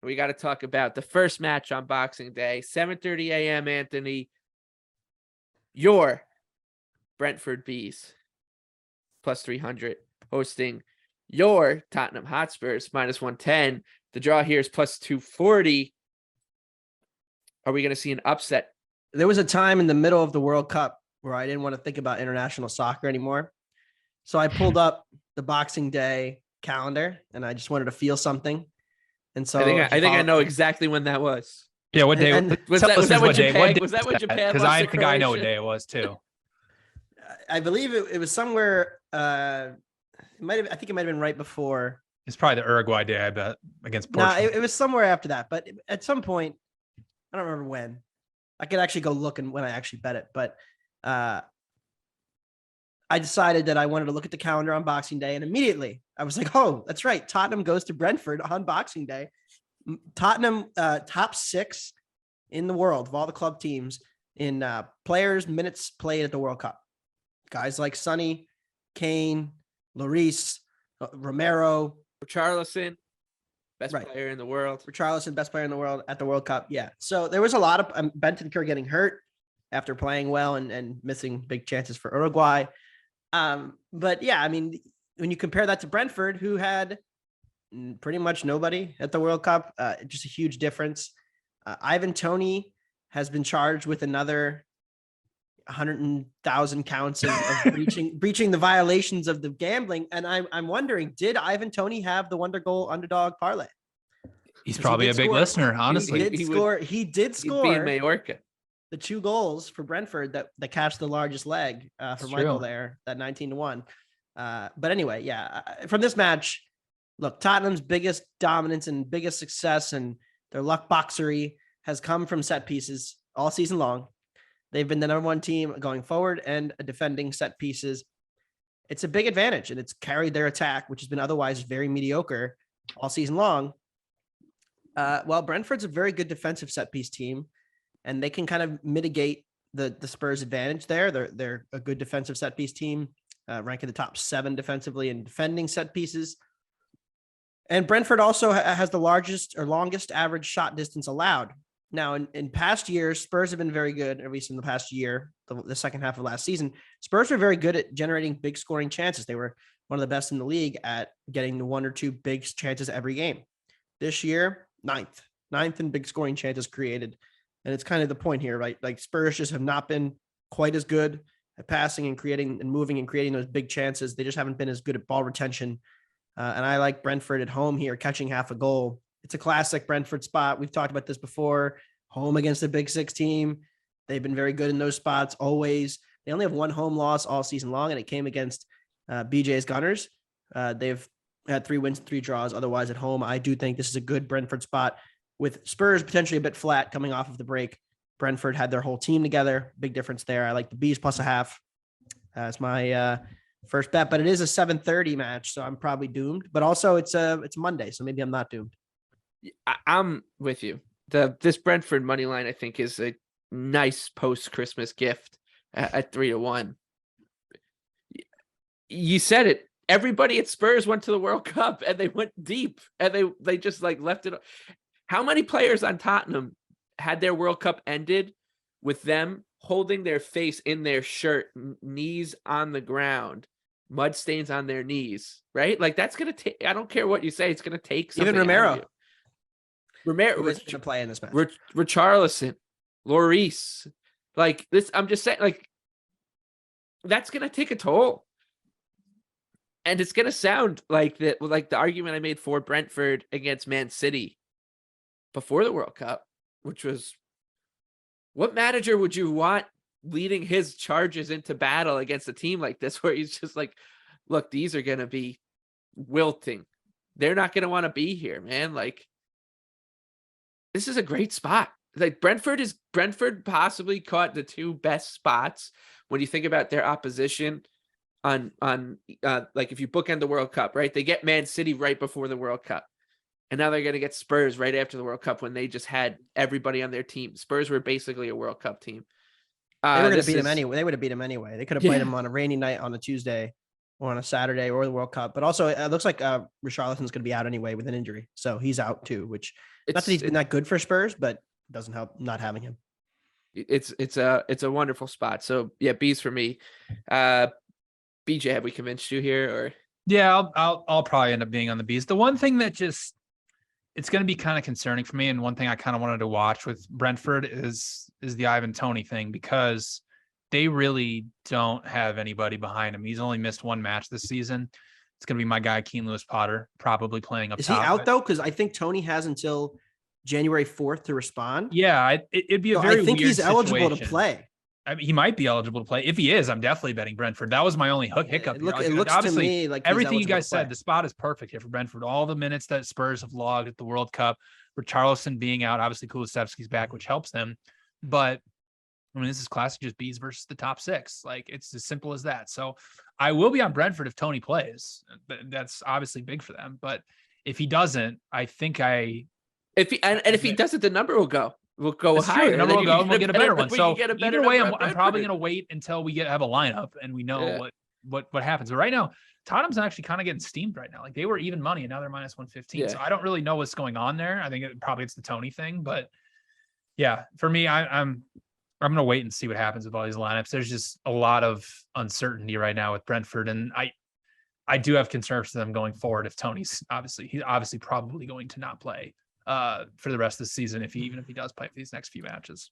we got to talk about the first match on Boxing Day, 7:30 a.m. Anthony, your Brentford Bees plus 300 hosting your Tottenham Hotspurs minus 110. The draw here is plus 240. Are we going to see an upset? There was a time in the middle of the World Cup where I didn't want to think about international soccer anymore. So I pulled up the Boxing Day calendar and I just wanted to feel something. And so I think I know exactly when that was. Yeah, what day? Was that what Japan? Was that what Japan? Because I think I know what day it was too. I believe it was somewhere. I think it might have been right before. It's probably the Uruguay day, I bet, against Portugal. No, it was somewhere after that. But at some point, I don't remember when. I could actually go look and when I actually bet it. But I decided that I wanted to look at the calendar on Boxing Day, and immediately I was like, "Oh, that's right. Tottenham goes to Brentford on Boxing Day. Tottenham, top 6 in the world of all the club teams in players' minutes played at the World Cup. Guys like Sonny, Kane, Lloris, Romero, Richarlison, best player in the world. Richarlison, best player in the world at the World Cup. Yeah. So there was a lot of Bentancur getting hurt after playing well and missing big chances for Uruguay. But yeah, I mean, when you compare that to Brentford, who had pretty much nobody at the World Cup, just a huge difference. Ivan Toney has been charged with another 100,000 counts of breaching the violations of the gambling. And I'm wondering, did Ivan Toney have the wonder goal underdog parlay? He's probably a big listener, honestly. He did score in Mallorca. The 2 goals for Brentford that catch the largest leg for Michael there, that 19-1. But anyway, yeah, from this match, look, Tottenham's biggest dominance and biggest success and their luck boxery has come from set pieces all season long. They've been the number 1 team going forward and defending set pieces. It's a big advantage, and it's carried their attack, which has been otherwise very mediocre all season long. Well, Brentford's a very good defensive set piece team, and they can kind of mitigate the Spurs' advantage there. They're a good defensive set piece team, ranking the top 7 defensively in defending set pieces. And Brentford also has the largest or longest average shot distance allowed. Now, in past years, Spurs have been very good, at least in the past year, the second half of last season. Spurs were very good at generating big scoring chances. They were one of the best in the league at getting the 1 or 2 big chances every game. This year, ninth in big scoring chances created. And it's kind of the point here, right? Like Spurs just have not been quite as good at passing and creating and moving and creating those big chances. They just haven't been as good at ball retention. And I like Brentford at home here, catching half a goal. It's a classic Brentford spot. We've talked about this before. Home against the Big 6 team. They've been very good in those spots always. They only have 1 home loss all season long, and it came against BJ's Gunners. They've had 3 wins, 3 draws. Otherwise, at home, I do think this is a good Brentford spot with Spurs potentially a bit flat coming off of the break. Brentford had their whole team together. Big difference there. I like the Bees plus a half as my first bet, but it is a 7:30 match, so I'm probably doomed. But also, it's Monday, so maybe I'm not doomed. I'm with you. This Brentford money line, I think, is a nice post-Christmas gift at 3-1. You said it. Everybody at Spurs went to the World Cup and they went deep and they just like left it. How many players on Tottenham had their World Cup ended with them holding their face in their shirt, knees on the ground, mud stains on their knees, right? Like that's going to take, I don't care what you say. It's going to take something. Even Romero was going to play in this match. Richarlison, Lloris, like this. I'm just saying, like that's gonna take a toll, and it's gonna sound like that, like the argument I made for Brentford against Man City before the World Cup, which was, what manager would you want leading his charges into battle against a team like this, where he's just like, look, these are gonna be wilting. They're not gonna want to be here, man. Like. This is a great spot. Like Brentford possibly caught the 2 best spots when you think about their opposition on like if you bookend the World Cup, right? They get Man City right before the World Cup. And now they're going to get Spurs right after the World Cup when they just had everybody on their team. Spurs were basically a World Cup team. They were going to beat them anyway. They would have beat them anyway. They could have played them on a rainy night on a Tuesday on a Saturday or the World Cup. But also, it looks like Richarlison's going to be out anyway with an injury, so he's out too. Which not that he's been that good for Spurs, but doesn't help not having him. It's a wonderful spot. So yeah, B's for me. BJ, have we convinced you here or? Yeah, I'll probably end up being on the B's. The one thing that it's going to be kind of concerning for me, and one thing I kind of wanted to watch with Brentford is the Ivan Toney thing, because they really don't have anybody behind him. He's only missed one match this season. It's going to be my guy, Keane Lewis-Potter, probably playing up top. Is he out though? Because I think Toney has until January 4th to respond. Yeah, it'd be a very. I think weird he's eligible situation. to play. I mean, he might be eligible to play. If he is, I'm definitely betting Brentford. That was my only hiccup. It looks to me like everything you guys said. The spot is perfect here for Brentford. All the minutes that Spurs have logged at the World Kup, Richarlison being out, obviously Kulusevski's back, which helps them. But I mean, this is classic just B's versus the top six. Like, it's as simple as that. So I will be on Brentford if Toney plays. That's obviously big for them. But if he doesn't, I think if he doesn't, the number will go. We'll go That's higher. True. And we'll go and we'll get a better one. So either way, I'm probably going to wait until we have a lineup and we know what happens. But right now, Tottenham's actually kind of getting steamed right now. Like, they were even money and now they're minus 115. So I don't really know what's going on there. I think it's the Toney thing. But yeah, for me, I'm going to wait and see what happens with all these lineups. There's just a lot of uncertainty right now with Brentford, and I do have concerns for them going forward. If Toney's he's obviously probably going to not play for the rest of the season, even if he does play for these next few matches.